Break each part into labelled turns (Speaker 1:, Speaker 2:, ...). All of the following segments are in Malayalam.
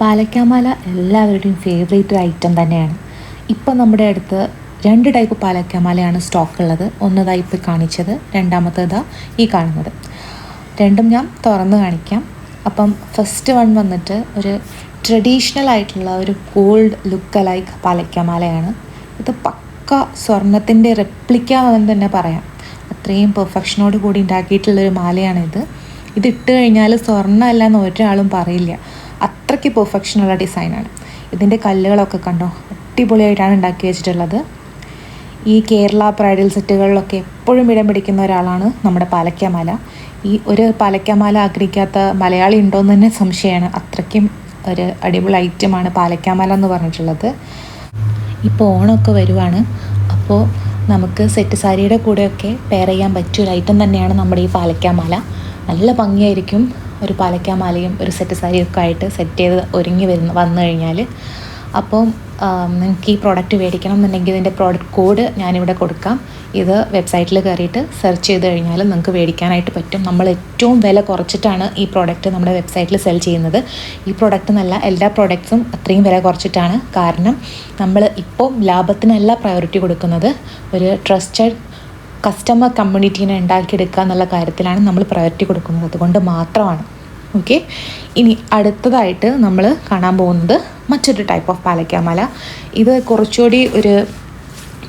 Speaker 1: പാലക്കാമാല എല്ലാവരുടെയും ഫേവറേറ്റ് ഐറ്റം തന്നെയാണ്. ഇപ്പം നമ്മുടെ അടുത്ത് 2 ടൈപ്പ് പാലക്കാമാലയാണ് സ്റ്റോക്കുള്ളത്. ഒന്നതായി ഇപ്പോൾ കാണിച്ചത്, രണ്ടാമത്തേതാ ഈ കാണുന്നത്. രണ്ടും ഞാൻ തുറന്ന് കാണിക്കാം. അപ്പം ഫസ്റ്റ് വൺ വന്നിട്ട് ഒരു ട്രഡീഷണൽ ആയിട്ടുള്ള ഒരു ഗോൾഡ് ലുക്ക് ലൈക്ക് പാലക്കാമാലയാണ്. ഇത് പക്ക സ്വർണത്തിൻ്റെ റെപ്ലിക്ക എന്ന് തന്നെ പറയാം. അത്രയും പെർഫെക്ഷനോട് കൂടി ഉണ്ടാക്കിയിട്ടുള്ളൊരു മാലയാണിത്. ഇതിട്ട് കഴിഞ്ഞാൽ സ്വർണ്ണം അല്ല എന്ന് ഒരാളും പറയില്ല. അത്രയ്ക്ക് പെർഫെക്ഷനുള്ള ഡിസൈനാണ്. ഇതിൻ്റെ കല്ലുകളൊക്കെ കണ്ടോ, അടിപൊളിയായിട്ടാണ് ഉണ്ടാക്കി വെച്ചിട്ടുള്ളത്. ഈ കേരള ബ്രൈഡൽ സെറ്റുകളിലൊക്കെ എപ്പോഴും ഇടം പിടിക്കുന്ന ഒരാളാണ് നമ്മുടെ പാലക്കാമാല. ഈ ഒരു പാലക്കാമാല ആഗ്രഹിക്കാത്ത മലയാളി ഉണ്ടോയെന്ന് തന്നെ സംശയമാണ്. അത്രയ്ക്കും ഒരു അടിപൊളി ഐറ്റമാണ് പാലക്കാമാല എന്ന് പറഞ്ഞിട്ടുള്ളത്. ഇപ്പോൾ ഓണമൊക്കെ വരുവാണ്. അപ്പോൾ നമുക്ക് സെറ്റ് സാരിയുടെ കൂടെയൊക്കെ പെയർ ചെയ്യാൻ പറ്റിയ ഒരു ഐറ്റം തന്നെയാണ് നമ്മുടെ ഈ പാലക്കാമാല. നല്ല ഭംഗിയായിരിക്കും ഒരു പാലക്കാമാലയും ഒരു സെറ്റ് സാരിയൊക്കെ ആയിട്ട് സെറ്റ് ചെയ്ത് ഒരുങ്ങി വന്നു കഴിഞ്ഞാൽ. അപ്പം നിങ്ങൾക്ക് ഈ പ്രോഡക്റ്റ് മേടിക്കണം എന്നുണ്ടെങ്കിൽ ഇതിൻ്റെ പ്രോഡക്റ്റ് കോഡ് ഞാനിവിടെ കൊടുക്കാം. ഇത് വെബ്സൈറ്റിൽ കയറിയിട്ട് സെർച്ച് ചെയ്ത് കഴിഞ്ഞാൽ നിങ്ങൾക്ക് മേടിക്കാനായിട്ട് പറ്റും. നമ്മൾ ഏറ്റവും വില കുറച്ചിട്ടാണ് ഈ പ്രോഡക്റ്റ് നമ്മുടെ വെബ്സൈറ്റിൽ സെൽ ചെയ്യുന്നത്. ഈ പ്രോഡക്റ്റ് എന്നല്ല, എല്ലാ പ്രോഡക്റ്റ്സും അത്രയും വില കുറച്ചിട്ടാണ്. കാരണം നമ്മൾ ഇപ്പോൾ ലാഭത്തിനല്ല പ്രയോറിറ്റി കൊടുക്കുന്നത്, ഒരു ട്രസ്റ്റഡ് കസ്റ്റമർ കമ്മ്യൂണിറ്റീനെ ഉണ്ടാക്കിയെടുക്കുക എന്നുള്ള കാര്യത്തിലാണ് നമ്മൾ പ്രയോറിറ്റി കൊടുക്കുന്നത്. അതുകൊണ്ട് മാത്രമാണ്. ഓക്കെ, ഇനി അടുത്തതായിട്ട് നമ്മൾ കാണാൻ പോകുന്നത് മറ്റൊരു ടൈപ്പ് ഓഫ് പാലക്കാമാല. ഇത് കുറച്ചുകൂടി ഒരു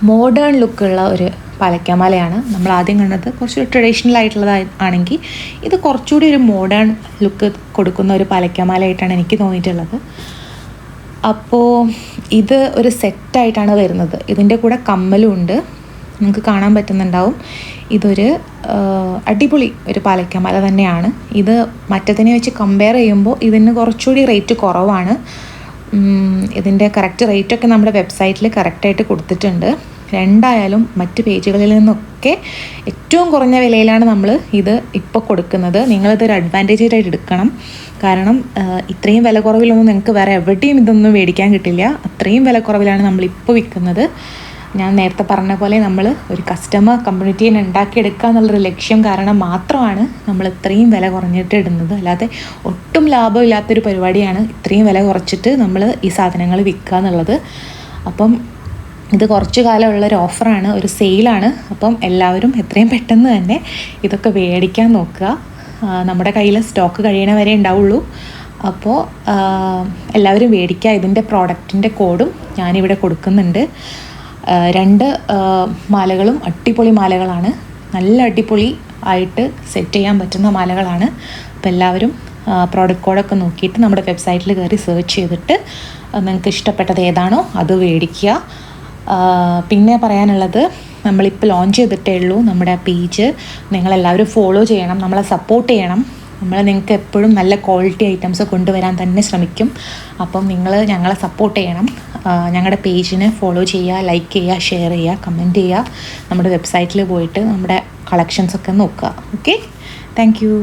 Speaker 1: മോഡേൺ ലുക്കുള്ള ഒരു പാലക്കാമാലയാണ്. നമ്മൾ ആദ്യം കണ്ടത് കുറച്ചൊരു ട്രഡീഷണൽ ആയിട്ടുള്ളത് ആണെങ്കിൽ ഇത് കുറച്ചുകൂടി ഒരു മോഡേൺ ലുക്ക് കൊടുക്കുന്ന ഒരു പാലക്കാമാലയായിട്ടാണ് എനിക്ക് തോന്നിയിട്ടുള്ളത്. അപ്പോൾ ഇത് ഒരു സെറ്റായിട്ടാണ് വരുന്നത്. ഇതിൻ്റെ കൂടെ കമ്മലും ഉണ്ട്, നിങ്ങൾക്ക് കാണാൻ പറ്റുന്നുണ്ടാവും. ഇതൊരു അടിപൊളി ഒരു പാലക്കാമാല തന്നെയാണ്. ഇത് മറ്റതിനെ വെച്ച് കമ്പയർ ചെയ്യുമ്പോൾ ഇതിന് കുറച്ചുകൂടി റേറ്റ് കുറവാണ്. ഇതിൻ്റെ കറക്റ്റ് റേറ്റൊക്കെ നമ്മുടെ വെബ്സൈറ്റിൽ കറക്റ്റായിട്ട് കൊടുത്തിട്ടുണ്ട്. രണ്ടായാലും മറ്റ് പേജുകളിൽ നിന്നൊക്കെ ഏറ്റവും കുറഞ്ഞ വിലയിലാണ് നമ്മൾ ഇത് ഇപ്പോൾ കൊടുക്കുന്നത്. നിങ്ങളിതൊരു അഡ്വാൻറ്റേജ് ആയിട്ട് എടുക്കണം. കാരണം ഇത്രയും വില കുറവിലൊന്നും നിങ്ങൾക്ക് വേറെ എവിടെയും ഇതൊന്നും മേടിക്കാൻ കിട്ടില്ല. അത്രയും വില കുറവിലാണ് നമ്മളിപ്പോൾ വിൽക്കുന്നത്. ഞാൻ നേരത്തെ പറഞ്ഞ പോലെ നമ്മൾ ഒരു കസ്റ്റമർ കമ്മ്യൂണിറ്റിയെ ഉണ്ടാക്കിയെടുക്കുക എന്നുള്ളൊരു ലക്ഷ്യം കാരണം മാത്രമാണ് നമ്മൾ ഇത്രയും വില കുറഞ്ഞിട്ട് ഇടുന്നത്. അല്ലാതെ ഒട്ടും ലാഭമില്ലാത്തൊരു പരിപാടിയാണ് ഇത്രയും വില കുറച്ചിട്ട് നമ്മൾ ഈ സാധനങ്ങൾ വിൽക്കുക എന്നുള്ളത്. അപ്പം ഇത് കുറച്ച് കാലമുള്ളൊരു ഓഫറാണ്, ഒരു സെയിലാണ്. അപ്പം എല്ലാവരും എത്രയും പെട്ടെന്ന് തന്നെ ഇതൊക്കെ മേടിക്കാൻ നോക്കുക. നമ്മുടെ കയ്യിൽ സ്റ്റോക്ക് കഴിയണ വരെ ഉണ്ടാവുള്ളൂ. അപ്പോൾ എല്ലാവരും മേടിക്കുക. ഇതിൻ്റെ പ്രോഡക്റ്റിൻ്റെ കോഡും ഞാനിവിടെ കൊടുക്കുന്നുണ്ട്. 2 മാലകളും അടിപൊളി മാലകളാണ്. നല്ല അടിപൊളി ആയിട്ട് സെറ്റ് ചെയ്യാൻ പറ്റുന്ന മാലകളാണ്. അപ്പോൾ എല്ലാവരും പ്രോഡക്റ്റ് കോഡൊക്കെ നോക്കിയിട്ട് നമ്മുടെ വെബ്സൈറ്റിൽ കയറി സെർച്ച് ചെയ്തിട്ട് നിങ്ങൾക്ക് ഇഷ്ടപ്പെട്ടത് ഏതാണോ അത് മേടിക്കുക. പിന്നെ പറയാനുള്ളത്, നമ്മളിപ്പോൾ ലോഞ്ച് ചെയ്തിട്ടേ ഉള്ളൂ. നമ്മുടെ പേജ് നിങ്ങളെല്ലാവരും ഫോളോ ചെയ്യണം, നമ്മളെ സപ്പോർട്ട് ചെയ്യണം. നമ്മൾ നിങ്ങൾക്ക് എപ്പോഴും നല്ല ക്വാളിറ്റി ഐറ്റംസ് കൊണ്ടുവരാൻ തന്നെ ശ്രമിക്കും. അപ്പം നിങ്ങൾ ഞങ്ങളെ സപ്പോർട്ട് ചെയ്യണം. ഞങ്ങളുടെ പേജിനെ ഫോളോ ചെയ്യുക, ലൈക്ക് ചെയ്യുക, ഷെയർ ചെയ്യുക, കമൻറ്റ് ചെയ്യുക. നമ്മുടെ വെബ്സൈറ്റിൽ പോയിട്ട് നമ്മുടെ കളക്ഷൻസൊക്കെ നോക്കുക. Okay, thank you.